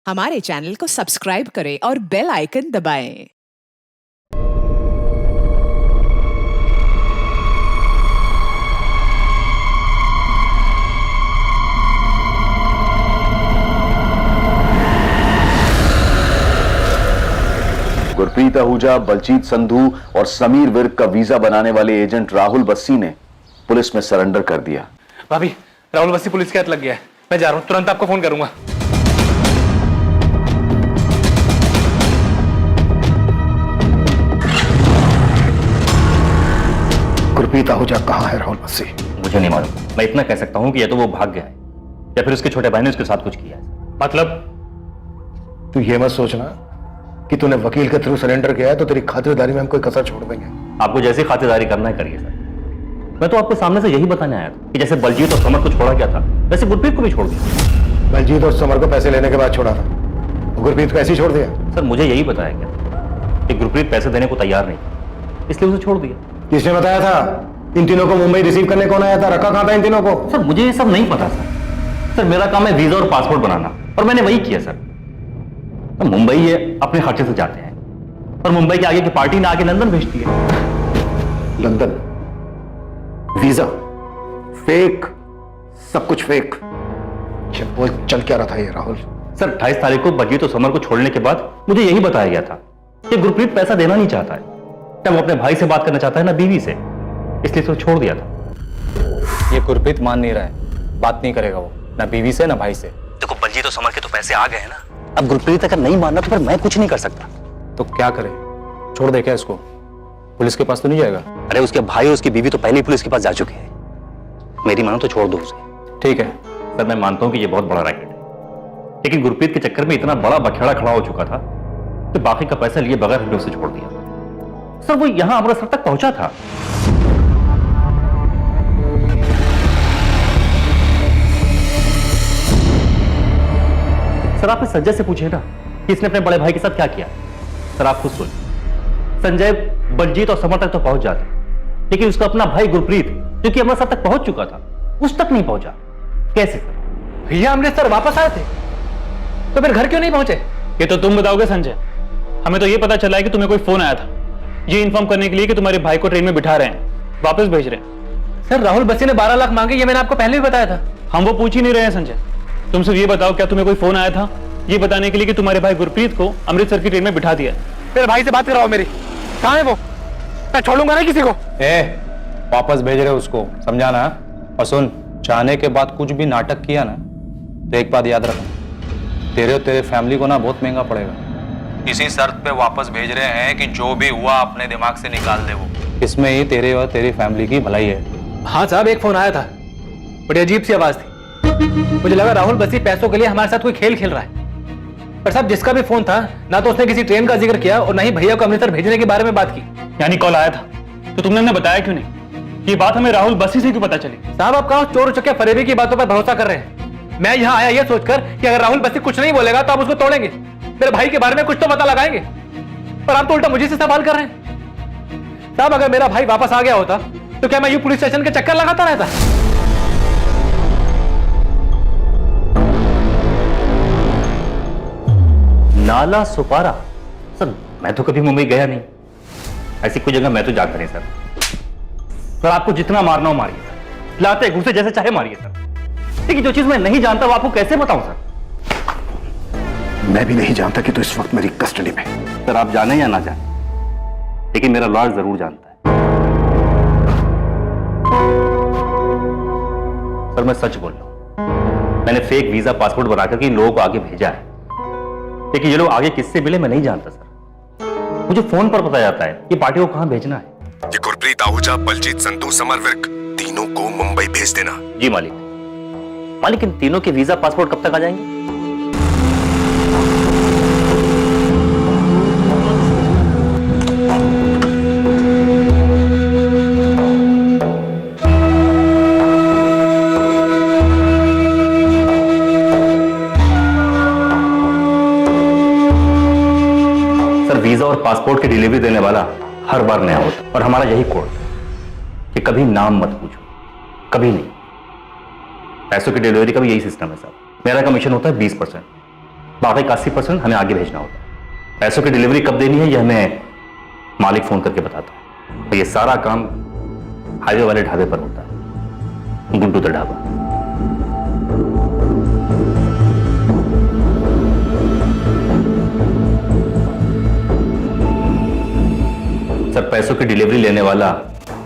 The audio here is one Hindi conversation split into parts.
हमारे चैनल को सब्सक्राइब करें और बेल आइकन दबाएं। गुरप्रीत आहूजा, बलजीत संधू और समीर विर्क का वीजा बनाने वाले एजेंट राहुल बस्सी ने पुलिस में सरेंडर कर दिया। भाभी, राहुल बस्सी पुलिस के हाथ लग गया है। मैं जा रहा हूं, तुरंत आपको फोन करूंगा। गुरप्रीत आहूजा कहां है राहुल बस्सी? मुझे नहीं मालूम। मैं इतना कह सकता हूं कि या तो वो भाग गया है या फिर उसके छोटे भाई ने उसके साथ कुछ किया है। मतलब तू ये मत सोचना कि तूने वकील के थ्रू सरेंडर किया है तो तेरी खातिरदारी में हम कोई कसर छोड़ देंगे। आपको जैसी खातिरदारी करना है करिए सर। मैं तो आपके सामने से यही बताने आया था कि जैसे बलजीत और समर को छोड़ा गया था वैसे गुरप्रीत को भी छोड़ दिया। बलजीत और समर को पैसे लेने के बाद छोड़ा था, गुरप्रीत को ऐसे ही छोड़ दिया? सर मुझे यही बताया गया कि गुरप्रीत पैसे देने को तैयार नहीं था, इसलिए उसे छोड़ दिया। किसने बताया था? इन तीनों को मुंबई रिसीव करने कौन आया था? रखा कहां था इन तीनों को? सर मुझे ये सब नहीं पता सर मेरा काम है वीजा और पासपोर्ट बनाना और मैंने वही किया सर। तो मुंबई ये अपने खर्चे से जाते हैं और मुंबई के आगे की पार्टी ने आके लंदन भेजती है। लंदन, वीजा फेक, सब कुछ फेक। बोल चल क्या रहा था ये राहुल? सर 28 तारीख को बलजीत और समर को छोड़ने के बाद मुझे यही बताया गया था कि गुरप्रीत पैसा देना नहीं चाहता है, ना वो अपने भाई से बात करना चाहता है ना बीवी से, इसलिए उसे छोड़ दिया था। ये गुरप्रीत मान नहीं रहा है, बात नहीं करेगा वो, ना बीवी से ना भाई से। देखो बलजीत और समर के तो पैसे आ गए हैं ना, अब गुरप्रीत अगर नहीं मानना तो फिर मैं कुछ नहीं कर सकता। तो क्या करे? छोड़ दे क्या इसको? पुलिस के पास तो नहीं जाएगा? अरे उसके भाई और उसकी बीवी तो पहले ही पुलिस के पास जा चुके हैं, मेरी मानो तो छोड़ दो उसे। ठीक है सर मैं मानता हूं कि ये बहुत बड़ा रैकेट है, लेकिन गुरप्रीत के चक्कर में इतना बड़ा बखेड़ा खड़ा हो चुका था कि बाकी का पैसा लिए बगैर हमने उसे छोड़ दिया। सर वो यहां अमृतसर तक पहुंचा था। सर आप संजय से पूछिए ना कि इसने अपने बड़े भाई के साथ क्या किया। सर आप खुद सोचिए, संजय बलजीत और समर तक तो पहुंच जाते, लेकिन उसका अपना भाई गुरप्रीत जो कि अमृतसर तक पहुंच चुका था उस तक नहीं पहुंचा। कैसे सर? भैया अमृतसर वापस आए थे तो फिर घर क्यों नहीं पहुंचे? ये तो तुम बताओगे संजय। हमें तो ये पता चला है कि तुम्हें कोई फोन आया था ये इन्फॉर्म करने के लिए कि तुम्हारे भाई को ट्रेन में बिठा रहे हैं, वापस भेज रहे हैं। सर राहुल बस्सी ने 12 लाख मांगे, ये मैंने आपको पहले भी बताया था। हम वो पूछ ही नहीं रहे हैं संजय। तुम सिर्फ ये बताओ क्या तुम्हें कोई फोन आया था ये बताने के लिए कि तुम्हारे भाई गुरप्रीत को अमृतसर की ट्रेन में बिठा दिया? मेरे भाई से बात कराओ मेरी। कहां है वो? मैं छोड़ूंगा ना किसी को। वापस भेज रहे उसको, समझाना। और सुन, चाहने के बाद कुछ भी नाटक किया ना तो एक बात याद रखना, तेरे और तेरे फैमिली को ना बहुत महंगा पड़ेगा। इसी शर्त पे वापस भेज रहे हैं कि जो भी हुआ अपने दिमाग से निकाल दे वो, इसमें ही तेरे और तेरी फैमिली की भलाई है। हाँ साहब, एक फोन आया था, बड़ी अजीब सी आवाज थी। मुझे लगा राहुल बस्सी पैसों के लिए हमारे साथ कोई खेल खेल रहा है। पर साहब जिसका भी फोन था ना तो उसने किसी ट्रेन का जिक्र किया और ना ही भैया को अमृतसर भेजने के बारे में बात की। यानी कॉल आया था तो तुमने हमें बताया क्यों नहीं? ये बात हमें राहुल बस्सी से क्यों पता चली? साहब आप कहा चोर उचक्के फरेबी की बातों पर भरोसा कर रहे हैं। मैं यहाँ आया ये सोचकर कि अगर राहुल बस्सी कुछ नहीं बोलेगा तो आप उसको तोड़ेंगे, मेरे भाई के बारे में कुछ तो पता लगाएंगे, पर आप तो उल्टा मुझे से सवाल कर रहे हैं। साहब अगर मेरा भाई वापस आ गया होता तो क्या मैं यूं पुलिस स्टेशन के चक्कर लगाता रहता? नाला सुपारा? सर मैं तो कभी मुंबई गया नहीं, ऐसी कोई जगह मैं तो जाता नहीं सर। सर आपको जितना मारना हो मारिए सर, लाते घुसे जैसे चाहे मारिए सर, लेकिन जो चीज मैं नहीं जानता वो आपको कैसे बताऊं सर? मैं भी नहीं जानता कि तू इस वक्त मेरी कस्टडी में। सर आप जाने या ना जाने, लेकिन मेरा लॉयर जरूर जानता है। सर मैं सच बोल रहा हूं, मैंने फेक वीजा पासपोर्ट बनाकर के इन लोगों को आगे भेजा है, लेकिन ये लोग आगे किससे मिले मैं नहीं जानता सर। मुझे फोन पर पता जाता है कि पार्टी को कहां भेजना है। ये गुरप्रीत आहूजा, बलजीत संधू, समर विर्क, तीनों को मुंबई भेज देना। जी मालिक। मालिक इन तीनों के वीजा पासपोर्ट कब तक आ जाएंगे? सर वीजा और पासपोर्ट की डिलीवरी देने वाला हर बार नया होता और हमारा यही कोड कि कभी नाम मत पूछो, कभी नहीं। पैसों की डिलीवरी का भी यही सिस्टम है सर। मेरा कमीशन होता है 20%, बाकी का 80% हमें आगे भेजना होता है। पैसों की डिलीवरी कब देनी है यह हमें मालिक फोन करके बताता है। तो ये सारा काम हाईवे वाले ढाबे पर होता है, गुड्डू द ढाबा। सर, पैसों की डिलीवरी लेने वाला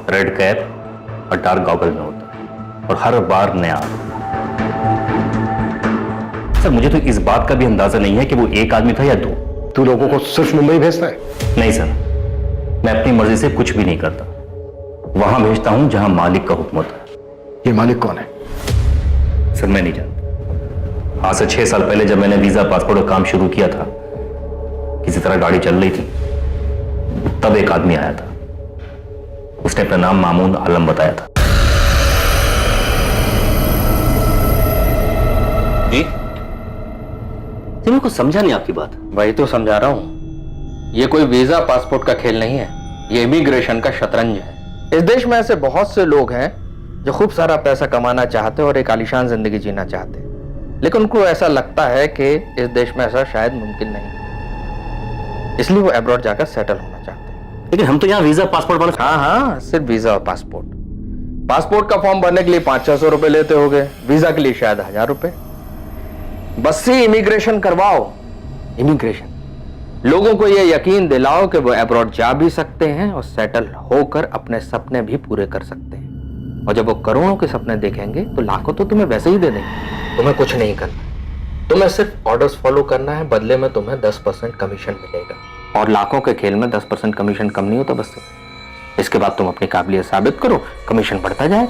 रेड कैप और डार्क गॉगल में होता है और हर बार नया। सर, मुझे तो इस बात का भी अंदाजा नहीं है कि वो एक आदमी था या दो। तू लोगों को सिर्फ मुंबई भेजता है? नहीं सर, मैं अपनी मर्जी से कुछ भी नहीं करता। वहां भेजता हूं जहां मालिक का हुक्म होता है। ये मालिक कौन है? सर, मैं नहीं जानता। आज से 6 साल पहले जब मैंने वीजा पासपोर्ट का काम शुरू किया था, किसी तरह गाड़ी चल रही थी, तब एक आदमी आया था। उसने अपना नाम मामून आलम बताया था। जी मेरे को समझा नहीं आपकी बात। वही तो समझा रहा हूं। ये कोई वीजा पासपोर्ट का खेल नहीं है, ये इमिग्रेशन का शतरंज है। इस देश में ऐसे बहुत से लोग हैं जो खूब सारा पैसा कमाना चाहते और एक आलीशान जिंदगी जीना चाहते हैं, लेकिन उनको ऐसा लगता है कि इस देश में ऐसा शायद मुमकिन नहीं, इसलिए वो अब्रॉड जाकर सेटल होना चाहते हैं। लेकिन हम तो यहाँ वीजा पासपोर्ट वाले। हाँ, सिर्फ वीजा और पासपोर्ट। पासपोर्ट का फॉर्म भरने के लिए 500-600 रुपए लेते होगे, वीजा के लिए शायद 1000 रुपए। बस से इमिग्रेशन करवाओ। इमिग्रेशन लोगों को यह यकीन दिलाओ कि वो अब्रॉड जा भी सकते हैं और सेटल होकर अपने सपने भी पूरे कर सकते हैं। और जब वो करोड़ों के सपने देखेंगे तो लाखों तो तुम्हें वैसे ही दे देंगे। तुम्हें कुछ नहीं करना, तुम्हें सिर्फ ऑर्डर्स फॉलो करना है, बदले में तुम्हें 10% कमीशन मिलेगा। और लाखों के खेल में 10% कमीशन कम नहीं होता बस से। इसके बाद तुम अपनी काबिलियत साबित करो, कमीशन बढ़ता जाए।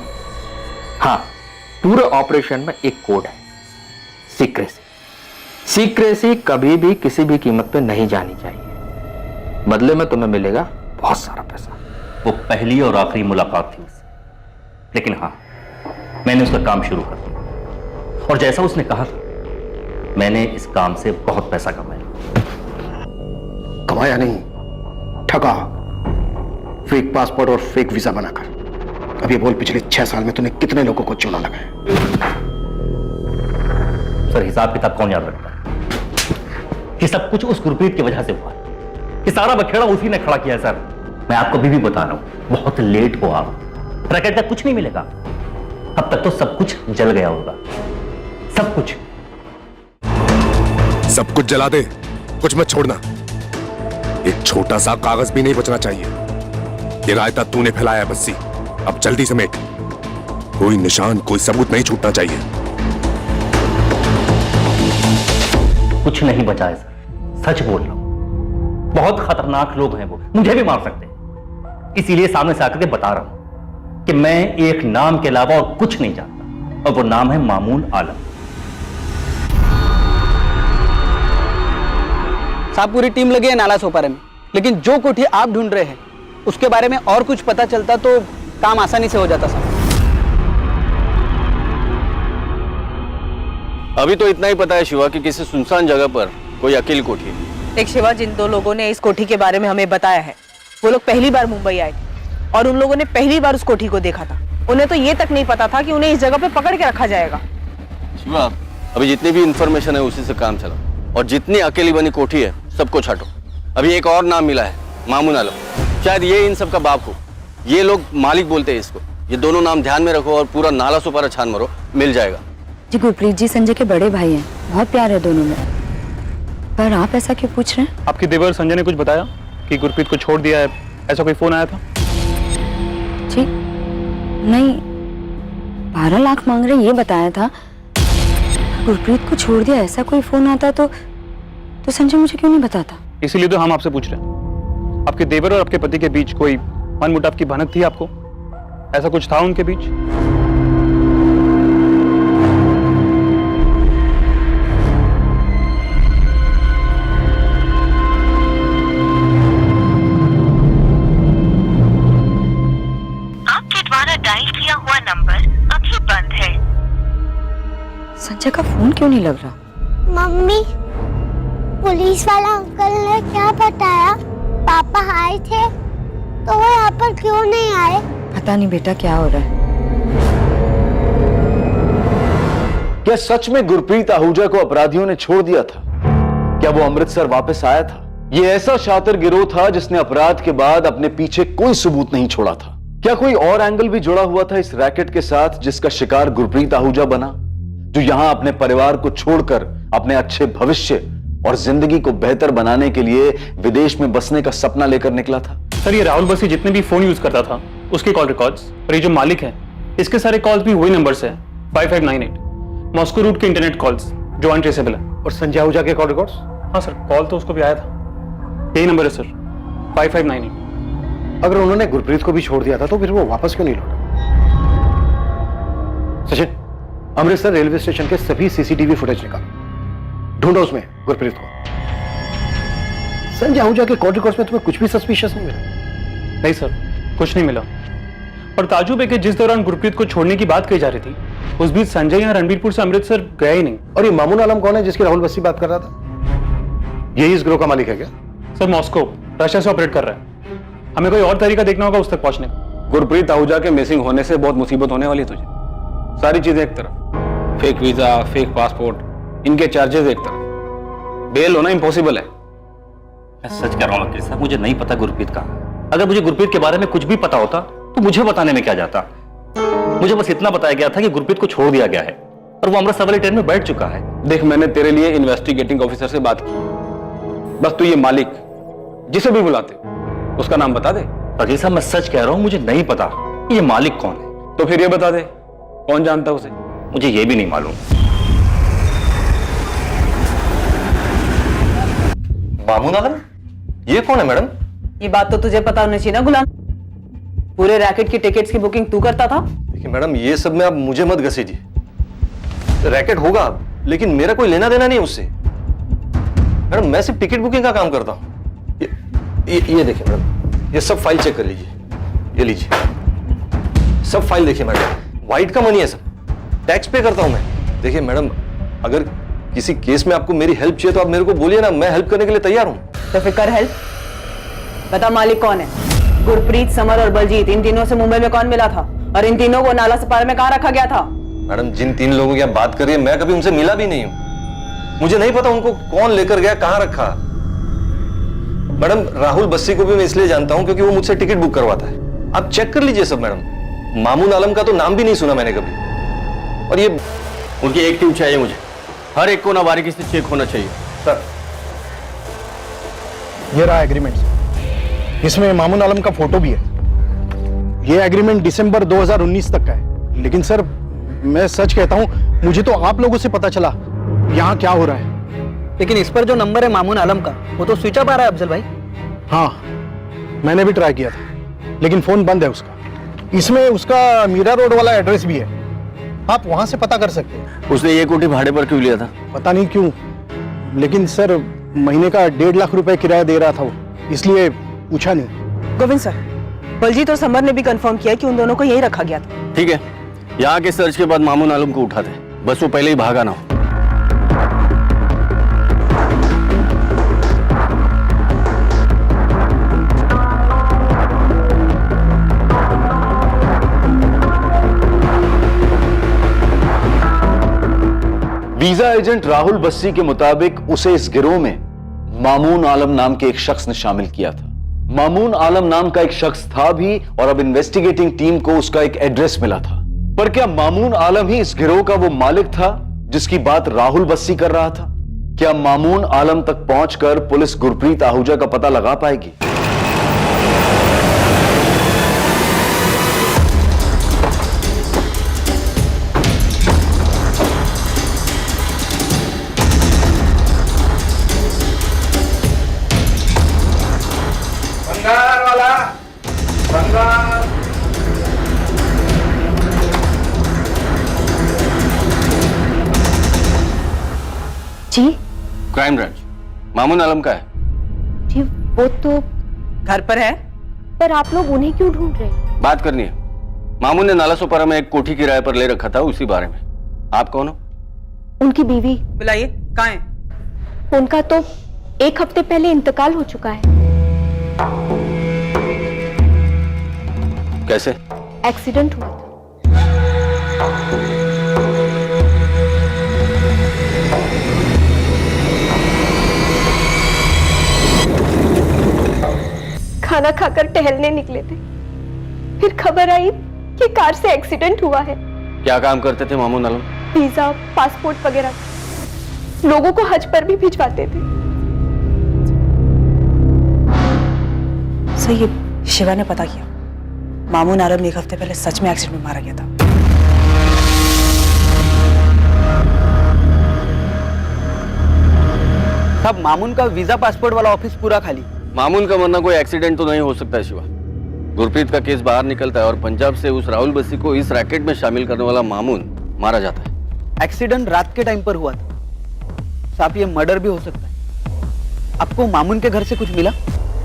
हाँ, पूरे ऑपरेशन में एक कोड है, सीक्रेसी। सीक्रेसी कभी भी किसी भी कीमत पे नहीं जानी चाहिए, बदले में तुम्हें मिलेगा बहुत सारा पैसा। वो पहली और आखिरी मुलाकात थी उससे, लेकिन हाँ, मैंने उसका काम शुरू कर दिया और जैसा उसने कहा था, मैंने इस काम से बहुत पैसा कमाया। कमाया नहीं, ठगा। फेक पासपोर्ट और फेक वीजा बनाकर। अब ये बोल, पिछले 6 साल में तूने कितने लोगों को चूना लगाया? सर, हिसाब किताब कौन याद रखता है? ये सब कुछ उस गुरप्रीत की वजह से हुआ। ये सारा बखेड़ा उसी ने खड़ा किया है। सर, मैं आपको अभी भी बता रहा हूं, बहुत लेट हो आप। रैकेट का कुछ नहीं मिलेगा। अब तक तो सब कुछ जल गया होगा, सब कुछ। सब कुछ जला दे, कुछ मत छोड़ना। एक छोटा सा कागज भी नहीं बचना चाहिए। ये रायता तूने फैलाया बस्सी, अब जल्दी समेट। कोई निशान, कोई सबूत नहीं छूटना चाहिए। कुछ नहीं बचा है सर, सच बोल रहा हूं। बहुत खतरनाक लोग हैं वो, मुझे भी मार सकते हैं। इसीलिए सामने से आकर के बता रहा हूं कि मैं एक नाम के अलावा और कुछ नहीं जानता, और वो नाम है मामून आलम। साहब, पूरी टीम लगी है नाला सोपारे में, लेकिन जो कोठी आप ढूंढ रहे हैं उसके बारे में और कुछ पता चलता तो काम आसानी से हो जाता साहब। अभी तो इतना ही पता है शिवा कि किसी सुनसान जगह पर कोई अकेली कोठी है। एक शिवा, जिन 2 लोगों ने इस कोठी के बारे में हमें बताया है, वो लोग पहली बार मुंबई आए थे और उन लोगों ने पहली बार उस कोठी को देखा था। उन्हें तो ये तक नहीं पता था कि उन्हें इस जगह पे पकड़ के रखा जाएगा। शिवा, अभी जितनी भी इंफॉर्मेशन है उसी से काम चला, और जितनी अकेली बनी कोठी है सबको छाटो। अभी एक और नाम मिला है, मामून आलम। शायद ये इन सब का बाप हो। ये लोग मालिक बोलते हैं इसको। ये दोनों नाम ध्यान में रखो और पूरा नाला सुपारा छान मारो, मिल जाएगा। जी, गुरप्रीत जी संजय के बड़े भाई हैं, बहुत प्यार है दोनों में। पर आप ऐसा क्यों पूछ रहे हैं? आपकी देवर संजय ने कुछ बताया कि गुरप्रीत को छोड़ दिया है, ऐसा कोई फोन आया था? जी नहीं, 12 लाख मांग रहे ये बताया था। गुरप्रीत को छोड़ दिया ऐसा कोई फोन आता तो संजय मुझे क्यों नहीं बताता? इसीलिए तो हम आपसे पूछ रहे हैं। आपके देवर और आपके पति के बीच कोई मनमुटाव की भनक थी आपको? ऐसा कुछ था उनके बीच? डायल किया हुआ नंबर अभी बंद है। संजय का फोन क्यों नहीं लग रहा? मम्मी, पुलिस वाला अंकल ने क्या बताया? पापा आए थे तो वो यहाँ पर क्यों नहीं आए? पता नहीं बेटा क्या हो रहा है। क्या सच में गुरप्रीत आहूजा को अपराधियों ने छोड़ दिया था? क्या वो अमृतसर वापस आया था? ये ऐसा शातिर गिरोह था जिसने अपराध के बाद अपने पीछे कोई सबूत नहीं छोड़ा था। क्या कोई और एंगल भी जुड़ा हुआ था इस रैकेट के साथ जिसका शिकार गुरप्रीत आहूजा बना, जो यहां अपने परिवार को छोड़कर अपने अच्छे भविष्य और जिंदगी को बेहतर बनाने के लिए विदेश में बसने का सपना लेकर निकला था? सर ये राहुल बस्सी जितने भी फोन यूज करता था उसके कॉल रिकॉर्ड्स और ये जो मालिक है इसके सारे कॉल्स भी वही नंबर से है 5598 मॉस्को रूट के इंटरनेट कॉल्स जो अनट्रेसेबल है। और संजय आहूजा के कॉल रिकॉर्ड्स? हाँ सर कॉल तो उसको भी आया था, यही नंबर है सर 5598। अगर उन्होंने गुरप्रीत को भी छोड़ दिया था तो फिर वो वापस क्यों नहीं लौटा? सचिन, अमृतसर रेलवे स्टेशन के सभी सीसीटीवी फुटेज निकालो, ढूंढो उसमें गुरप्रीत को। संजय आहूजा के कॉल रिकॉर्ड्स में तुम्हें कुछ भी सस्पिशियस नहीं मिला? नहीं सर कुछ नहीं मिला। और ताजुब है कि जिस दौरान गुरप्रीत को छोड़ने की बात कही जा रही थी उस बीच संजय यहाँ रणबीरपुर से अमृतसर गया ही नहीं। और ये मामून आलम कौन है जिसकी राहुल बस्सी बात कर रहा था? यही इस ग्रोह का मालिक है क्या? सर मॉस्को रशिया से ऑपरेट कर रहा है, हमें कोई और तरीका देखना होगा उस तक पहुंचने का। गुरप्रीत आहूजा के मिसिंग होने से बहुत मुसीबत होने वाली है तुझे। सारी चीजें एक तरफ, फेक वीजा, फेक पासपोर्ट, इनके चार्जेस एक तरफ, बेल होना इम्पॉसिबल है। मैं सच कह रहा हूँ वकील साहब, मुझे नहीं पता गुरप्रीत का। अगर मुझे गुरप्रीत के बारे में कुछ भी पता होता तो मुझे बताने में क्या जाता। मुझे बस इतना बताया गया था कि गुरप्रीत को छोड़ दिया गया है और वो अमृतसर वाली ट्रेन में बैठ चुका है। देख मैंने तेरे लिए इन्वेस्टिगेटिंग ऑफिसर से बात की, बस तू ये मालिक जिसे भी बुलाते उसका नाम बता दे। वकील साहब मैं सच कह रहा हूँ, मुझे नहीं पता ये मालिक कौन है। तो फिर ये बता दे कौन जानता है उसे? मुझे ये भी नहीं मालूम। मामून आलम, ये कौन है मैडम? ये बात तो तुझे पता होनी चाहिए ना गुलाम, पूरे रैकेट की टिकट्स की बुकिंग तू करता था। देखिए मैडम, ये सब में आप मुझे मत घसीजिए। रैकेट होगा लेकिन मेरा कोई लेना देना नहीं उससे। मैडम मैं सिर्फ टिकट बुकिंग का काम करता हूँ। ये देखिए मैडम, ये सब फाइल चेक कर लीजिए, ये लीजिए सब फाइल देखिए मैडम, वाइट का मनी है सब, टैक्स पे करता हूं मैं। देखिए मैडम, अगर किसी केस में आपको मेरी हेल्प चाहिए तो आप मेरे को बोलिए ना, मैं हेल्प करने के लिए तैयार हूं। तो फिर कर हेल्प, बता मालिक कौन है? गुरप्रीत, समर और बलजीत, इन तीनों से मुंबई में कौन मिला था और इन तीनों को नाला सपारा में कहां रखा गया था? मैडम जिन तीन लोगों की आप बात कर रही है मैं कभी उनसे मिला भी नहीं हूं, मुझे नहीं पता उनको कौन लेकर गया, कहां रखा। मैडम राहुल बस्सी को भी मैं इसलिए जानता हूं क्योंकि वो मुझसे टिकट बुक करवाता है। आप चेक कर लीजिए सब मैडम, मामून आलम का तो नाम भी नहीं सुना मैंने कभी। और ये उनकी एक टीम चाहिए मुझे, हर एक को ना बारीकी से चेक होना चाहिए। सर ये रहा एग्रीमेंट, इसमें मामून आलम का फोटो भी है। ये एग्रीमेंट दिसंबर 2019 तक का है। लेकिन सर मैं सच कहता हूं, मुझे तो आप लोगों से पता चला यहाँ क्या हो रहा है। लेकिन इस पर जो नंबर है मामून आलम का वो तो स्विच ऑफ आ रहा है अफजल भाई। हाँ मैंने भी ट्राई किया था लेकिन फोन बंद है उसका। इसमें उसका मीरा रोड वाला एड्रेस भी है, आप वहां से पता कर सकते हैं। उसने ये कोठी भाड़े पर क्यों लिया था? पता नहीं क्यों, लेकिन सर महीने का 1.5 लाख रुपए किराया दे रहा था वो, इसलिए पूछा नहीं। गोविंद सर, बलजीत और समर ने भी कंफर्म किया कि उन दोनों को यही रखा गया था। ठीक है, यहाँ के सर्च के बाद मामून आलम को उठा दे, बस वो पहले ही भागा ना हो। वीजा एजेंट राहुल बस्सी के मुताबिक उसे इस गिरोह में मामून आलम नाम के एक शख्स ने शामिल किया था। मामून आलम नाम का एक शख्स था भी और अब इन्वेस्टिगेटिंग टीम को उसका एक एड्रेस मिला था। पर क्या मामून आलम ही इस गिरोह का वो मालिक था जिसकी बात राहुल बस्सी कर रहा था? क्या मामून आलम तक पहुंचकर पुलिस गुरप्रीत आहूजा का पता लगा पाएगी? जी क्राइम ब्रांच, मामून आलम का है। जी वो तो घर पर है, पर आप लोग उन्हें क्यों ढूंढ रहे हैं? बात करनी है। मामून ने नाला सोपारा में एक कोठी किराए पर ले रखा था, उसी बारे में। आप कौन हो? उनकी बीवी। बुलाइए, कहाँ है? उनका तो 1 हफ्ते पहले इंतकाल हो चुका है। कैसे? एक्सीडेंट हुआ था। खाना खाकर टहलने निकले थे, फिर खबर आई कि कार से एक्सीडेंट हुआ है। क्या काम करते थे मामून आलम? वीजा, पासपोर्ट वगैरह, लोगों को हज पर भी भिजवाते थे। सर, ये शिवा ने पता किया, मामून आलम 1 हफ्ते पहले सच में एक्सीडेंट में मारा गया था। साहब, मामून का वीजा पासपोर्ट वाला ऑफिस पूरा खाली। मामून का मरना कोई एक्सीडेंट तो नहीं हो सकता है शिवा। गुरप्रीत का केस बाहर निकलता है और पंजाब से उस राहुल बस्सी को इस रैकेट में शामिल करने वाला मामून मारा जाता है। एक्सीडेंट रात के टाइम पर हुआ था साहब, ये मर्डर भी हो सकता है। आपको मामून के घर से कुछ मिला?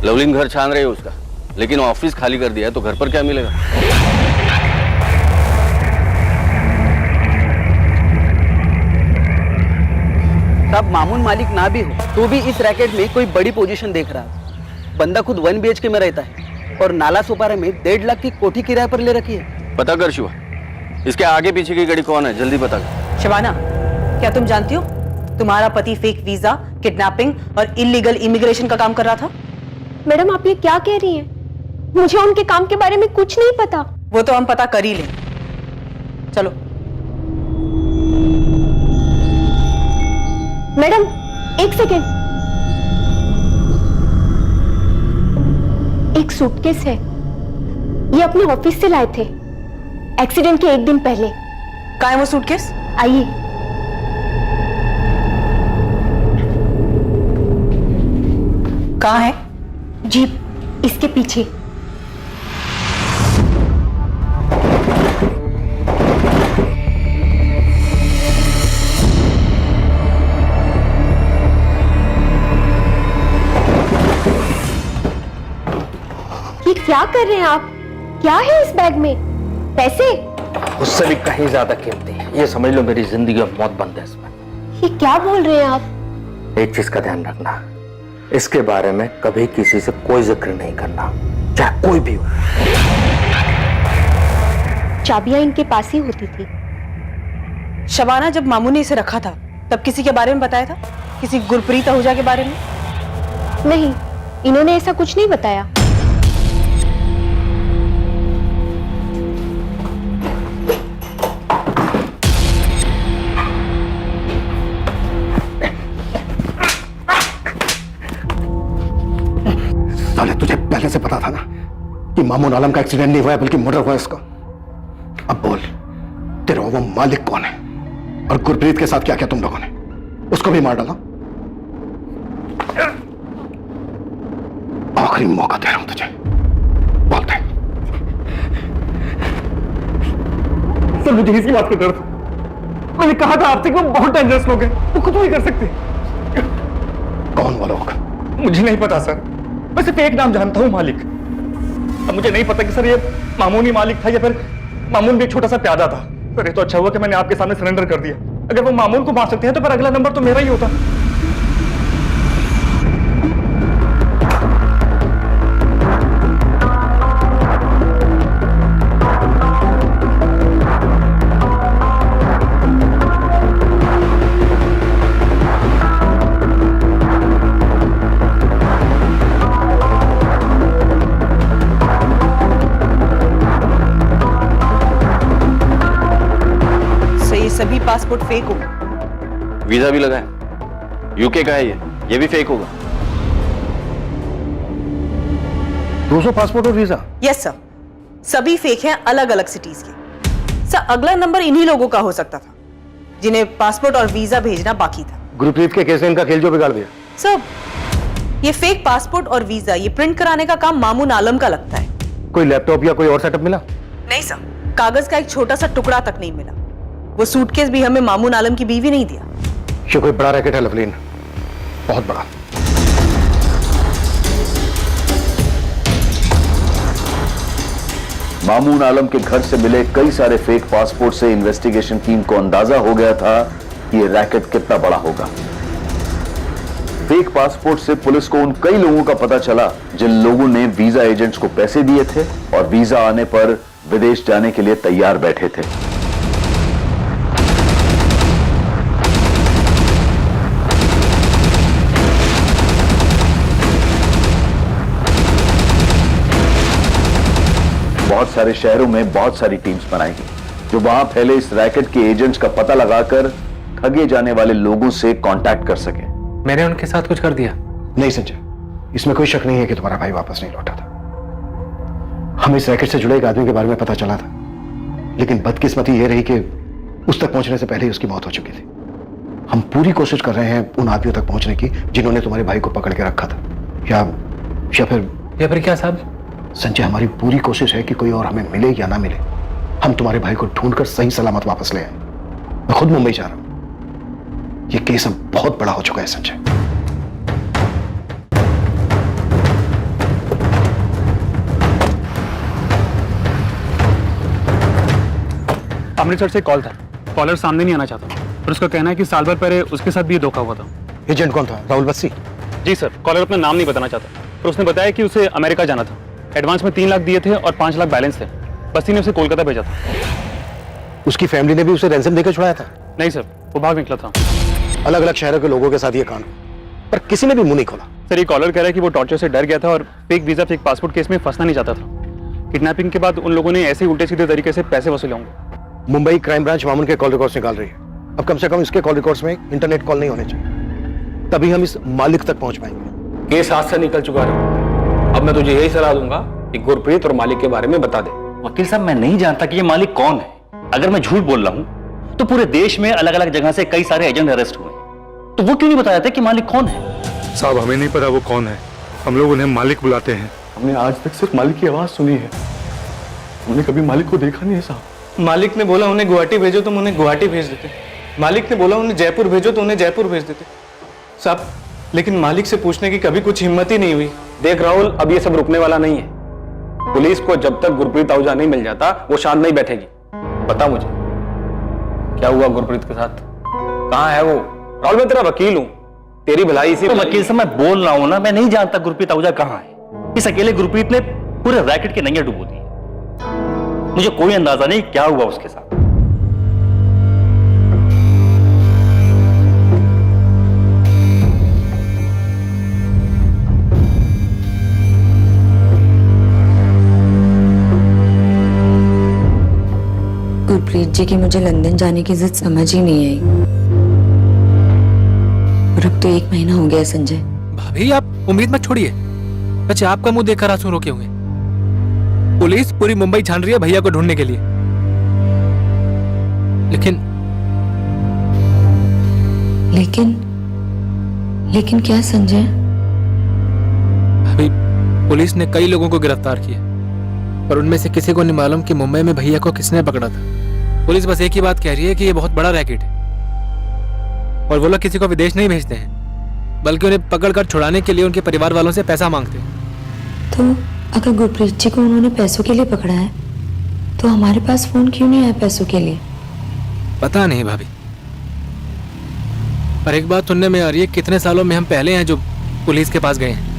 लवलीन घर छान रही है उसका, लेकिन ऑफिस खाली कर दिया है तो घर पर क्या मिलेगा? साहब, मामून मालिक ना भी हो तो भी इस रैकेट में कोई बड़ी पोजीशन देख रहा है। बंदा खुद 1 BHK में रहता है और नाला सोपारा में 1.5 लाख की कोठी किराए पर ले रखी है। पता कर शिवा, इसके आगे पीछे की गड़ी कौन है, जल्दी पता कर। शिवाना, क्या तुम जानती हो तुम्हारा पति फेक वीजा, किडनैपिंग और इलीगल इमिग्रेशन का काम कर रहा था? मैडम, आप ये क्या कह रही हैं? मुझे उनके काम के बारे में कुछ नहीं पता। वो तो हम पता कर ही लें। चलो। Madam, 1 second. एक सूटकेस है, ये अपने ऑफिस से लाए थे एक्सीडेंट के 1 दिन पहले। कहाँ है वो सूटकेस? आइए। कहाँ है? जीप इसके पीछे। ये क्या कर रहे हैं आप? क्या है इस बैग में? पैसे? उससे भी कहीं ज्यादा कीमती है। ये समझ लो मेरी जिंदगी और मौत बंद है इसमें। ये क्या बोल रहे हैं आप? एक चीज का ध्यान रखना, इसके बारे में कभी किसी से कोई जिक्र नहीं करना, चाहे कोई भी हो। चाबियां इनके पास ही होती थी। शबाना, जब मामू ने इसे रखा था तब किसी के बारे में बताया था? किसी गुरप्रीत आहूजा के बारे में? नहीं, इन्होंने ऐसा कुछ नहीं बताया। साले, तुझे पहले से पता था ना कि मामून आलम का एक्सीडेंट नहीं हुआ है बल्कि मर्डर हुआ है इसका। अब बोल, तेरा वो मालिक कौन है और गुरप्रीत के साथ क्या किया तुम लोगों ने? उसको भी मार डाला? आखिरी मौका दे रहा हूं तुझे, बोलते। सर, मुझे इसी बात का डर था। मैंने कहा था आपसे कि वो बहुत डेंजरस लोग हैं, वो कुछ नहीं कर सकते। कौन वो लोग? मुझे नहीं पता सर, मैं सिर्फ एक नाम जानता हूं, मालिक। अब मुझे नहीं पता कि सर ये मामून ही मालिक था या फिर मामून भी एक छोटा सा प्यादा था। सर, ये तो अच्छा हुआ कि मैंने आपके सामने सरेंडर कर दिया। अगर वो मामून को मार सकते हैं तो फिर अगला नंबर तो मेरा ही होता। सभी पासपोर्ट फेक हो। वीजा भी लगा है, यूके का है ये भी फेक होगा। 200 पासपोर्ट और वीजा? यस सर, सभी फेक हैं, अलग अलग सिटीज के। सर, अगला नंबर इन्हीं लोगों का हो सकता था जिन्हें पासपोर्ट और वीजा भेजना बाकी था। गुरप्रीत के केस ने इनका खेल जो बिगाड़ दिया। सर, ये फेक पासपोर्ट और वीजा ये प्रिंट कराने का काम मामून आलम का लगता है। कोई लैपटॉप या कोई और सेटअप मिला? नहीं सर, कागज का एक छोटा सा टुकड़ा तक नहीं मिला। वो सूटकेस भी हमें मामून आलम की बीवी नहीं दिया। ये कोई बड़ा रैकेट है लवलीन, बहुत बड़ा। मामून आलम के घर से मिले कई सारे फेक पासपोर्ट से इन्वेस्टिगेशन टीम को अंदाजा हो गया था कि ये रैकेट कितना बड़ा होगा। फेक पासपोर्ट से पुलिस को उन कई लोगों का पता चला जिन लोगों ने वीजा एजेंट्स को पैसे दिए थे और वीजा आने पर विदेश जाने के लिए तैयार बैठे थे। बहुत सारे शहरों में बहुत सारी टीम्स बनाएगी जो वहां फैले इस रैकेट के एजेंट्स का पता लगाकर ठगे जाने वाले लोगों से कांटेक्ट कर सके। मैंने उनके साथ कुछ कर दिया? नहीं संजय, इसमें कोई शक नहीं है कि तुम्हारा भाई वापस नहीं लौटा था। हमें इस रैकेट से जुड़े एक आदमी के बारे में पता चला था, लेकिन बदकिस्मती यह रही कि उस तक पहुंचने से पहले ही उसकी मौत हो चुकी थी। हम पूरी कोशिश कर रहे हैं उन आदमियों तक पहुंचने की जिन्होंने तुम्हारे भाई को पकड़ के रखा था। या फिर क्या साहब? संजय, हमारी पूरी कोशिश है कि कोई और हमें मिले या ना मिले, हम तुम्हारे भाई को ढूंढकर सही सलामत वापस ले आए। मैं खुद मुंबई जा रहा हूं। यह केस अब बहुत बड़ा हो चुका है संजय। अमृतसर से कॉल था। कॉलर सामने नहीं आना चाहता और उसका कहना है कि साल भर पहले उसके साथ भी ये धोखा हुआ था। एजेंट कौन था? राहुल बस्सी? जी सर, कॉलर अपना नाम नहीं बताना चाहता, पर उसने बताया कि उसे अमेरिका जाना था। एडवांस में 3 लाख दिए थे और 5 लाख बैलेंस थे। बस्सी ने उसे कोलकाता भेजा था। उसकी फैमिली ने भी उसे रैंसम देकर छुड़ाया था? नहीं सर, वो भाग निकला था। अलग अलग शहरों के लोगों के साथ ये कांड, पर किसी ने भी मुंह नहीं खोला। सर, ये कॉलर कह रहा है कि वो टॉर्चर से डर गया था और fake visa fake passport case में फंसना नहीं चाहता था। किडनैपिंग के बाद उन लोगों ने ऐसे ही उल्टे सीधे तरीके से पैसे वसूले होंगे। मुंबई क्राइम ब्रांच मामून के कॉल रिकॉर्ड्स निकाल रही है। अब कम से कम इसके कॉल रिकॉर्ड्स में इंटरनेट कॉल नहीं होने चाहिए, तभी हम इस मालिक तक पहुंच पाएंगे। केस हाथ से निकल चुका है। अब मैं तुझे यही सलाह दूंगा कि गुरप्रीत और मालिक के बारे में बता दे। वकील साहब, मैं नहीं जानता कि ये मालिक कौन है। अगर मैं झूठ बोल रहा हूं तो पूरे देश में अलग अलग जगह से कई सारे एजेंट अरेस्ट हुए, तो वो क्यों नहीं बताया था कि मालिक कौन है? साहब, हमें नहीं पता वो कौन है। हम लोग उन्हें मालिक बुलाते हैं। हमने आज तक सिर्फ मालिक की आवाज सुनी है, हमने कभी मालिक को देखा नहीं है साहब। मालिक ने बोला उन्हें गुवाहाटी भेजो तो उन्हें गुवाहाटी भेज देते। मालिक ने बोला उन्हें जयपुर भेजो तो उन्हें जयपुर भेज देते साहब, लेकिन मालिक से पूछने की कभी कुछ हिम्मत ही नहीं हुई। देख राहुल, अब ये सब रुकने वाला नहीं है। पुलिस को जब तक गुरप्रीत आहूजा नहीं मिल जाता वो शांत नहीं बैठेगी। बता मुझे, क्या हुआ गुरप्रीत के साथ? कहां है वो? राहुल, मैं तेरा वकील हूं, तेरी भलाई इसी। तो वकील साहब, मैं बोल रहा हूं ना, मैं नहीं जानता गुरप्रीत आहूजा कहां है। इस अकेले गुरप्रीत ने पूरे रैकेट के नैया डुबो दिए। मुझे कोई अंदाजा नहीं क्या हुआ उसके साथ। गुरप्रीत जी की मुझे लंदन जाने की जिद समझ ही नहीं आई, और अब तो 1 महीना हो गया। संजय भाभी, आप उम्मीद मत छोड़िए। अच्छा, आपका मुंह देखकर आंसू रोके होंगे। पुलिस पूरी मुंबई छान रही है भैया को ढूंढने के लिए, लेकिन क्या संजय? भाभी, पुलिस ने कई लोगों को गिरफ्तार किया, पर उनमें से किसी को नहीं मालूम कि मुंबई में भैया को किसने पकड़ा था। पुलिस बस एक ही बात कह रही है कि ये बहुत बड़ा रैकेट है, और वो लोग किसी को विदेश नहीं भेजते हैं, बल्कि उन्हें पकड़कर छुड़ाने के लिए उनके परिवार वालों से पैसा मांगते हैं। तो अगर गुरप्रीत जी को उन्होंने पैसों के लिए पकड़ा है, तो हमारे पास फोन क्यों नहीं आया पैसों के लिए? पता नहीं भाभी, पर एक बात सुनने में आ रही है, कितने सालों में हम पहले हैं जो पुलिस के पास गए हैं।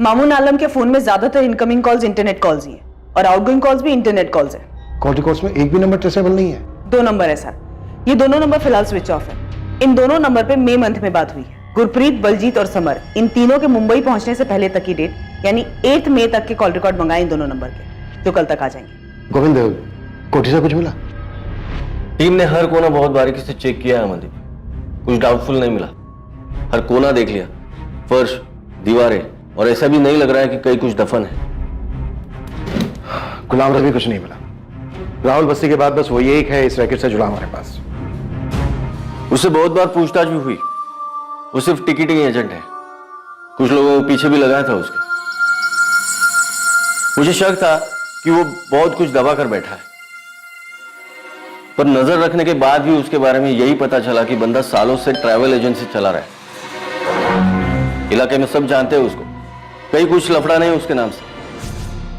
मामून आलम के फोन में ज्यादातर इनकमिंग कॉल्स इंटरनेट कॉल्स ही है, और आउटगोइंग कॉल्स भी इंटरनेट कॉल्स है। कॉल रिकॉर्ड्स में एक भी नंबर ट्रेसेबल नहीं है? 2 नंबर है सर। ये दोनों नंबर फिलहाल स्विच ऑफ है। इन दोनों नंबर पे मई मंथ में बात हुई है। गुरप्रीत, बलजीत और समर, इन तीनों के मुंबई पहुंचने से पहले तक की डेट, यानी 8 मई तक के कॉल रिकॉर्ड मंगाए इन दोनों नंबर के, जो कल तक आ जाएंगे। गोविंद, कोठी से कुछ मिला? टीम ने हर कोना बहुत बारीकी से चेक किया है अमनदीप, कुछ डाउटफुल नहीं मिला। हर कोना देख लिया, फर्श, दीवारें, और ऐसा भी नहीं लग रहा है कि कहीं कुछ दफन है। गुलाम रवि कुछ नहीं मिला। राहुल बस्सी के बाद बस वही एक है इस रैकेट से जुड़ा हमारे पास। उससे बहुत बार पूछताछ भी हुई, वो सिर्फ टिकटिंग एजेंट है। कुछ लोगों को पीछे भी लगाया था उसके। मुझे शक था कि वो बहुत कुछ दबा कर बैठा है, पर नजर रखने के बाद भी उसके बारे में यही पता चला कि बंदा सालों से ट्रैवल एजेंसी चला रहा है। इलाके में सब जानते हैं उसको, कहीं कुछ लफड़ा नहीं उसके नाम से।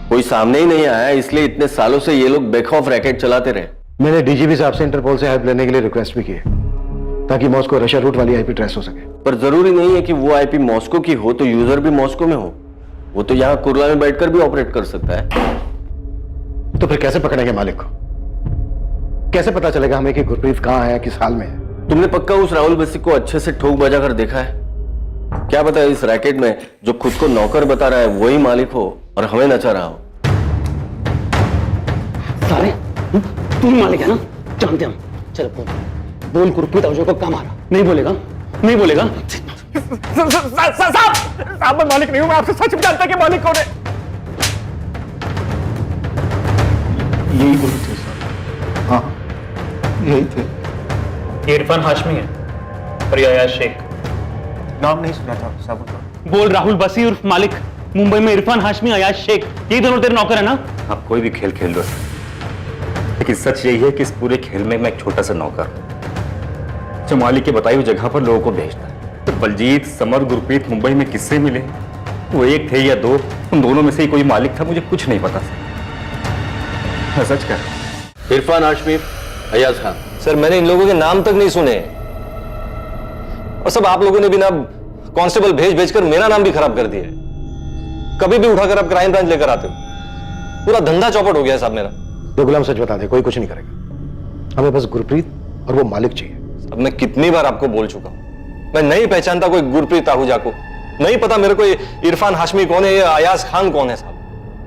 कोई सामने ही नहीं आया, इसलिए इतने सालों से ये लोग बेखौफ रैकेट चलाते रहे। मैंने डीजीपी साहब से इंटरपोल से हेल्प लेने के लिए रिक्वेस्ट भी की है, ताकि मॉस्को रशिया रूट वाली आईपी ट्रेस हो सके। पर जरूरी नहीं है कि वो आईपी मॉस्को की हो तो यूजर भी मॉस्को में हो। वो तो यहाँ कुर्ला में बैठकर भी ऑपरेट कर सकता है। तो फिर कैसे पकड़ेंगे मालिक को? कैसे पता चलेगा हमें कि गुरप्रीत कहाँ है, किस हाल में है? तुमने पक्का उस राहुल बस्सी को अच्छे से ठोक बजा कर देखा है? क्या पता है इस रैकेट में जो खुद को नौकर बता रहा है वही मालिक हो और हमें नचा रहा हो। सारे तू ही मालिक है ना, जानते हम। चल बोल गुरप्रीत अजय को कहाँ मारा? नहीं बोलेगा, नहीं बोलेगा। साहब मैं मालिक नहीं हूं, मैं आपसे सच में जानता कि मालिक कौन है। यही बोले थे साहब। हाँ यही थे। इरफान हाशमी है और ये अयाज शेख। नाम नहीं सुना था साहब का। बोल राहुल बसी उर्फ मालिक, मुंबई में इरफान हाशमी, अयाज शेख, ये दोनों तेरे नौकर है ना? आप कोई भी खेल खेल लो, लेकिन सच यही है कि इस पूरे खेल में मैं एक छोटा सा नौकर जो मालिक के बताई हुई जगह पर लोगों को भेजता है। तो बलजीत, समर, गुरप्रीत मुंबई में किससे मिले, वो एक थे या दो, उन दोनों में से ही कोई मालिक था, मुझे कुछ नहीं पता। मैं सच कह रहा हूं। इरफान हाशमी, अयाज खान। सर मैंने इन लोगों के नाम तक नहीं सुने, और सब आप लोगों ने भी ना कांस्टेबल भेज भेजकर मेरा नाम भी खराब कर दिया। कभी भी उठाकर आप क्राइम ब्रांच लेकर आते हो, पूरा धंधा चौपट हो गया साहब मेरा। तो गुलाम सच बता दे, कोई कुछ नहीं करेगा। हमें बस गुरप्रीत और वो मालिक चाहिए। अब मैं कितनी बार आपको बोल चुका हूं, मैं नहीं पहचानता कोई गुरप्रीत आहूजा को, नहीं पता मेरे को इरफान हाशमी कौन है, ये अयाज खान कौन है साहब।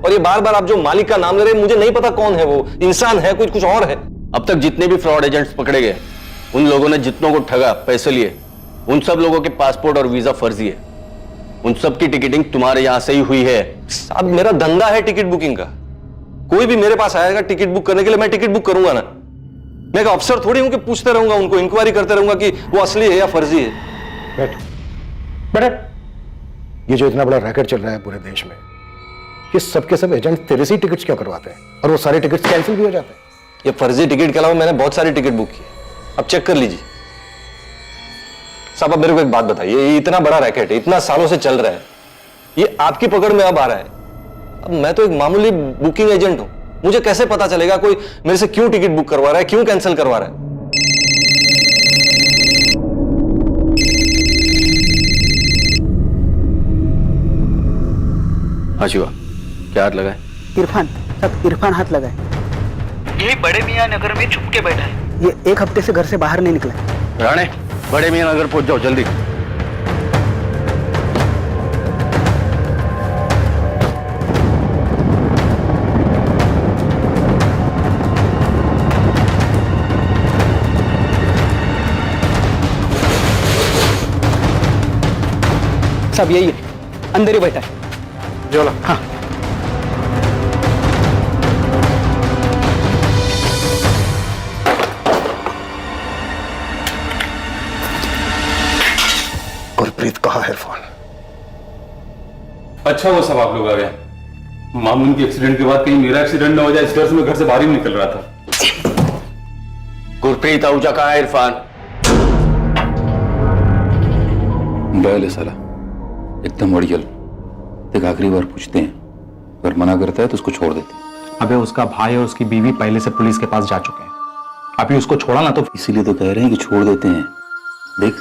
और ये बार बार आप जो मालिक का नाम ले रहे हैं, मुझे नहीं पता कौन है वो, इंसान है कुछ और है। अब तक जितने भी फ्रॉड एजेंट्स पकड़े गए, उन लोगों ने जितनों को ठगा, पैसे लिए, उन सब लोगों के पासपोर्ट और वीजा फर्जी है। उन सब की टिकटिंग तुम्हारे यहां से ही हुई है। साहब मेरा धंधा है टिकट बुकिंग का, कोई भी मेरे पास आएगा टिकट बुक करने के लिए, मैं टिकट बुक करूंगा ना। मैं एक अफसर थोड़ी हूं कि पूछते रहूंगा उनको, इंक्वायरी करते रहूंगा कि वो असली है या फर्जी है। बैठ बैठ। ये जो इतना बड़ा रैकेट चल रहा है पूरे देश में, ये सब के सब एजेंट तेरे से ही टिकट्स क्यों करवाते हैं, और वो सारे टिकट्स कैंसिल भी हो जाते हैं? ये फर्जी टिकट के अलावा मैंने बहुत सारी टिकट बुक की, अब चेक कर लीजिए। साहब अब मेरे को एक बात बताइए, ये इतना बड़ा रैकेट इतना सालों से चल रहा है, ये आपकी पकड़ में अब आ रहा है। अब मैं तो एक मामूली बुकिंग एजेंट हूं, मुझे कैसे पता चलेगा कोई मेरे से क्यों टिकट बुक करवा रहा है, क्यों कैंसिल करवा रहा है? हाँ शिवा, क्या हाथ लगा है? इरफान, सब इरफान हाथ लगा है। ये बड़े मियां नगर में छुप के बैठा है, ये एक हफ्ते से घर से बाहर नहीं निकला। राणे, बड़े मियां नगर पहुंच जाओ जल्दी। सब यही है, अंदर ही बैठा है। जोला। हाँ गुरप्रीत कहाँ है इरफान? अच्छा वो सब आप लोग आ गए। मामून के एक्सीडेंट के बाद कहीं मेरा एक्सीडेंट ना हो जाए, इस डर से मैं घर से बाहर ही निकल रहा था। गुरप्रीत आहूजा कहाँ है इरफान? बैल है साला, एकदम बढ़िया। देख आखिरी बार पूछते हैं, अगर मना करता है तो उसको छोड़ देते हैं। अबे उसका भाई और उसकी बीवी पहले से पुलिस के पास जा चुके हैं, अभी उसको छोड़ा ना तो। इसीलिए तो कह रहे हैं कि छोड़ देते हैं। देख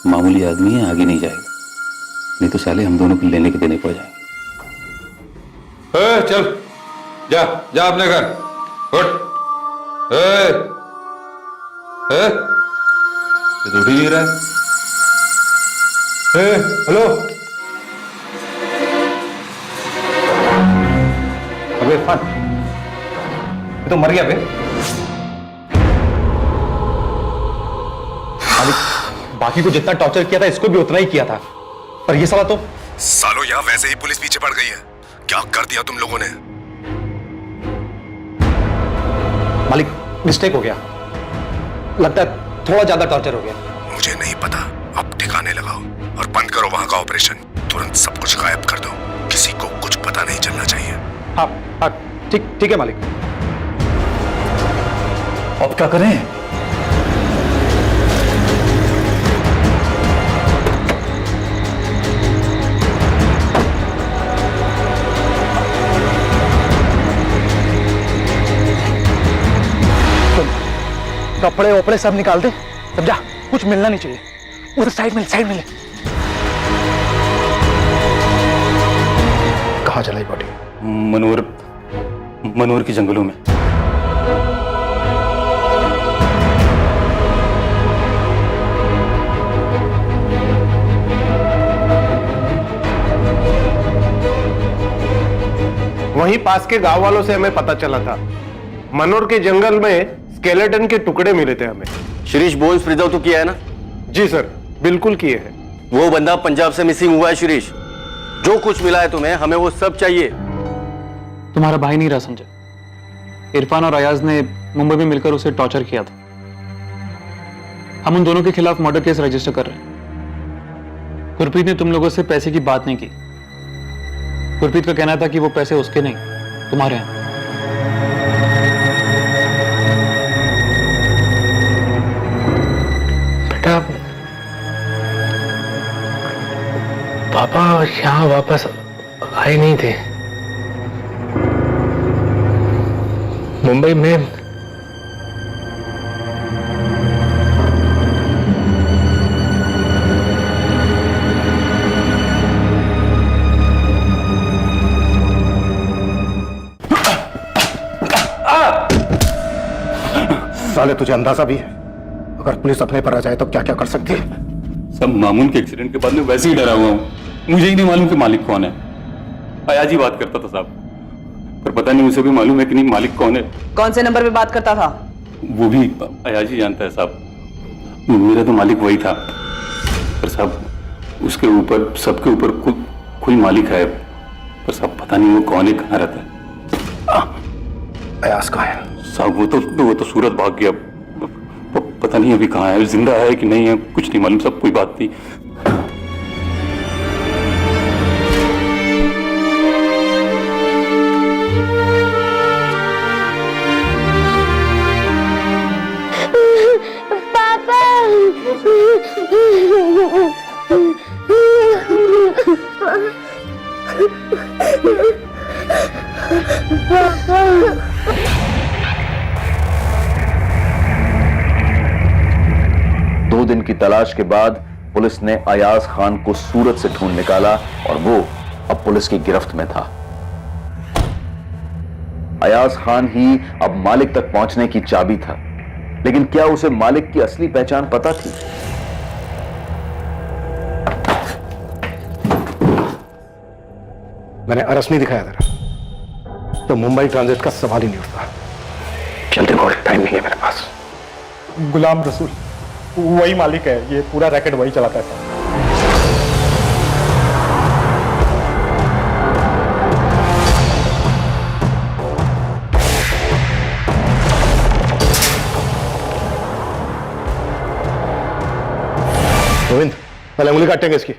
मामूली आदमी है, आगे नहीं जाएगा, नहीं तो साले हम दोनों को लेने के देने पड़ जाएंगे। चल जा जा अपने घर, उठ। ये तो उठ ही नहीं रहा है। हेलो अबे इरफान, ये तो मर गया बे। बाकी को जितना टॉर्चर किया था इसको भी उतना ही किया था, पर ये साला तो सालों यहाँ वैसे ही पुलिस पीछे पड़ गई है। क्या कर दिया तुम लोगों ने? मालिक मिस्टेक हो गया, लगता है थोड़ा ज्यादा टॉर्चर हो गया। मुझे नहीं पता, अब ठिकाने लगाओ और बंद करो वहां का ऑपरेशन। तुरंत सब कुछ गायब कर दो, किसी को कुछ पता नहीं चलना चाहिए। हाँ हाँ ठीक है मालिक। अब क्या करें? कपड़े वपड़े सब निकाल दे, तब जा, कुछ मिलना नहीं चाहिए। उधर साइड में ले। कहाँ जलाई बॉडी? मनोर के जंगलों में। वहीं पास के गांव वालों से हमें पता चला था मनोर के जंगल में स्केलेटन के टुकड़े मिले थे हमें। शिरीष बोन्स प्रिजर्व तो किया है ना? जी सर, बिल्कुल किए हैं। वो बंदा पंजाब से मिसिंग हुआ है शिरीष। जो कुछ मिला है तुम्हें, हमें वो सब चाहिए। तुम्हारा भाई नहीं रहा संजय। इरफान और अयाज ने मुंबई में मिलकर उसे टॉर्चर किया था। हम उन दोनों के खिलाफ मर्डर केस रजिस्टर कर रहे हैं। गुरप्रीत ने तुम लोगों से पैसे की बात नहीं की। गुरप्रीत का कहना था कि वो पैसे उसके नहीं, तुम्हारे हैं। बेटा, पापा यहाँ वापस आए नहीं थे। मुंबई में साले तुझे अंदाजा भी है अगर पुलिस अपने पर आ जाए तो क्या क्या कर सकती है? सब मामून के एक्सीडेंट के बाद में वैसे ही डरा हुआ हूँ। मुझे ही नहीं मालूम कि मालिक कौन है। अयाज ही बात करता था साहब, पर पता नहीं उसे भी मालूम है कि नहीं मालिक कौन है। कौन से नंबर पे बात करता था? वो भी अयाज ही जानता है साहब। मेरा तो मालिक वही था, पर साहब उसके ऊपर, सबके ऊपर कोई मालिक है, पर साहब पता नहीं वो कौन है, कहाँ रहता है। अयाज कहाँ है? साहब वो तो सूरत भाग गया। पता नहीं अभी कहाँ है, जिंदा है कि नहीं है, कुछ नहीं मालूम। सब कोई बात नहीं। दो दिन की तलाश के बाद पुलिस ने अयाज खान को सूरत से ढूंढ निकाला और वो अब पुलिस की गिरफ्त में था। अयाज खान ही अब मालिक तक पहुंचने की चाबी था, लेकिन क्या उसे मालिक की असली पहचान पता थी? मैंने अरेस्ट नहीं दिखाया तेरा तो मुंबई ट्रांजिट का सवाल ही नहीं उठता। जल्दी बोल, टाइम नहीं है मेरे पास। गुलाम रसूल वही मालिक है, ये पूरा रैकेट वही चलाता है। गोविंद, पहले उंगली काटेंगे इसकी,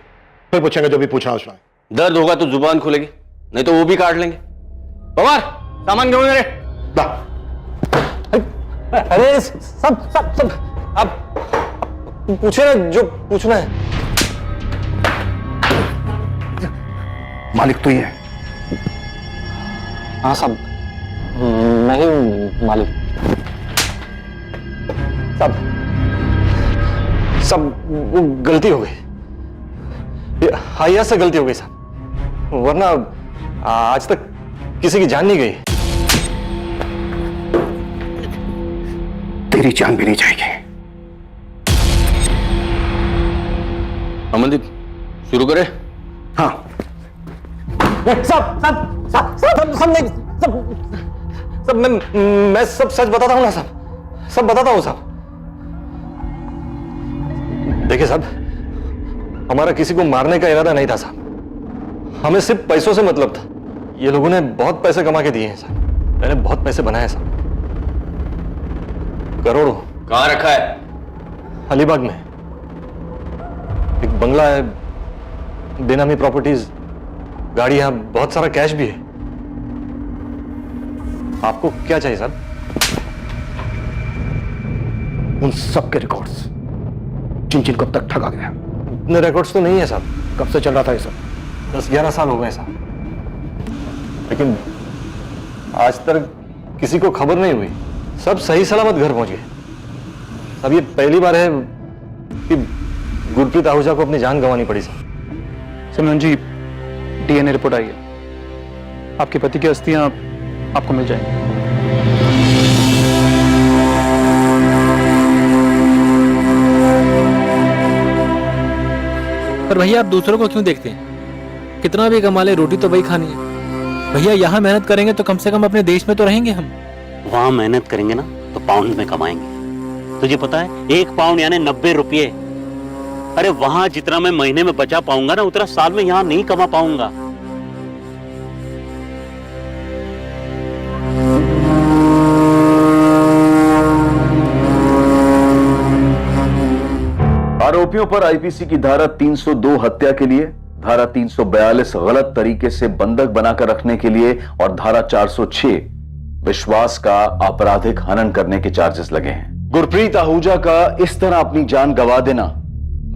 फिर पूछेंगे जो भी पूछना उसमें। दर्द होगा तो जुबान खुलेगी, नहीं तो वो भी काट लेंगे। पवार, सामान क्यों मेरे? अरे सब आप पूछे ना जो पूछना है। मालिक तो ही है। हाँ साहब, मैं ही मालिक। सब गलती हो गई, हाइया से गलती हो गई साहब, वरना आज तक किसी की जान नहीं गई। तेरी जान भी नहीं जाएगी। अमनदीप, शुरू करें? हाँ। सब मैं सब सच बताता हूँ ना साहब, सब बताता हूँ साहब। देखिए साहब, हमारा किसी को मारने का इरादा नहीं था साहब, हमें सिर्फ पैसों से मतलब था। ये लोगों ने बहुत पैसे कमा के दिए हैं साहब, मैंने बहुत पैसे बनाए साहब, करोड़ों। कहाँ रखा है? अलीबाग में एक बंगला है, बेनामी प्रॉपर्टीज, गाड़ियां, बहुत सारा कैश भी है। आपको क्या चाहिए साहब? उन सब के रिकॉर्ड्स जिन जिनको अब तक ठगा गया। इतने रिकॉर्ड्स तो नहीं है साहब। कब से चल रहा था ये सब? 10-11 साल हो गए साहब, लेकिन आज तक किसी को खबर नहीं हुई। सब सही सलामत घर पहुंच गए। अब ये पहली बार है कि गुरप्रीत आहूजा को अपनी जान गंवानी पड़ी साहब। सिमरन जी, डीएनए रिपोर्ट आई है। आपके पति की अस्थियां आपको मिल जाएंगी। पर भैया आप दूसरों को क्यों देखते हैं? कितना भी कमा ले, रोटी तो वही खानी है। भैया यहाँ मेहनत करेंगे तो कम से कम अपने देश में तो रहेंगे हम। वहां मेहनत करेंगे ना तो पाउंड में कमाएंगे। तुझे पता है 1 पाउंड यानी 90 रुपये। अरे वहां जितना मैं महीने में बचा पाऊंगा ना उतना साल में यहाँ नहीं कमा पाऊंगा। आरोपियों पर आईपीसी की धारा 302 हत्या के लिए, धारा 342 गलत तरीके से बंधक बनाकर रखने के लिए और धारा 406 विश्वास का आपराधिक हनन करने के चार्जेस लगे हैं। गुरप्रीत आहूजा का इस तरह अपनी जान गंवा देना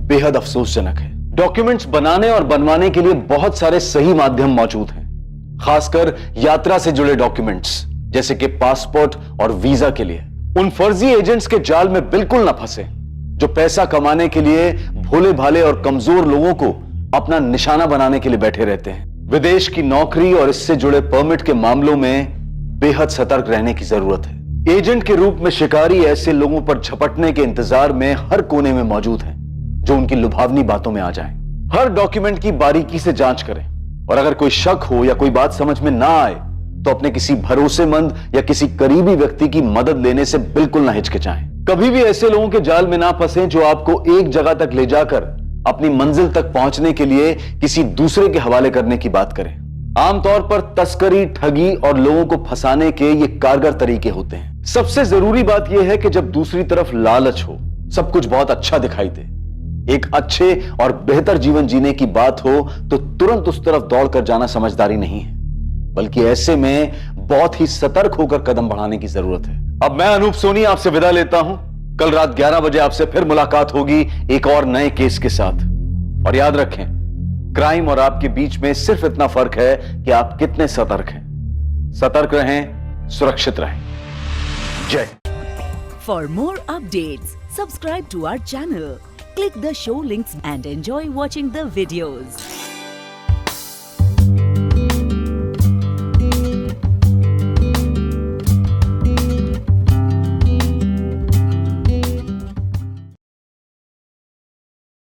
बेहद अफसोसजनक है। डॉक्यूमेंट्स बनाने और बनवाने के लिए बहुत सारे सही माध्यम मौजूद हैं, खासकर यात्रा से जुड़े डॉक्यूमेंट्स जैसे कि पासपोर्ट और वीजा के लिए। उन फर्जी एजेंट्स के जाल में बिल्कुल ना फंसे जो पैसा कमाने के लिए भोले भाले और कमजोर लोगों को अपना निशाना बनाने के लिए बैठे रहते हैं। विदेश की नौकरी और इससे जुड़े परमिट के मामलों में बेहद सतर्क रहने की जरूरत है। एजेंट के रूप में शिकारी ऐसे लोगों पर झपटने के इंतजार में हर कोने में मौजूद हैं जो उनकी लुभावनी बातों में आ जाएं। हर डॉक्यूमेंट की बारीकी से जांच करें और अगर कोई शक हो या कोई बात समझ में ना आए तो अपने किसी भरोसेमंद या किसी करीबी व्यक्ति की मदद लेने से बिल्कुल ना हिचकिचाएं। कभी भी ऐसे लोगों के जाल में ना फंसें जो आपको एक जगह तक ले जाकर अपनी मंजिल तक पहुंचने के लिए किसी दूसरे के हवाले करने की बात करें। आमतौर पर तस्करी, ठगी और लोगों को फंसाने के ये कारगर तरीके होते हैं। सबसे जरूरी बात यह है कि जब दूसरी तरफ लालच हो, सब कुछ बहुत अच्छा दिखाई दे, एक अच्छे और बेहतर जीवन जीने की बात हो तो तुरंत उस तरफ दौड़कर जाना समझदारी नहीं है, बल्कि ऐसे में बहुत ही सतर्क होकर कदम बढ़ाने की जरूरत है। अब मैं अनूप सोनी आपसे विदा लेता हूं। कल रात 11 बजे आपसे फिर मुलाकात होगी एक और नए केस के साथ। और याद रखें, क्राइम और आपके बीच में सिर्फ इतना फर्क है कि आप कितने सतर्क हैं। सतर्क रहें, सुरक्षित रहें। जय। For more updates, subscribe to our channel, click the show links and enjoy watching the videos.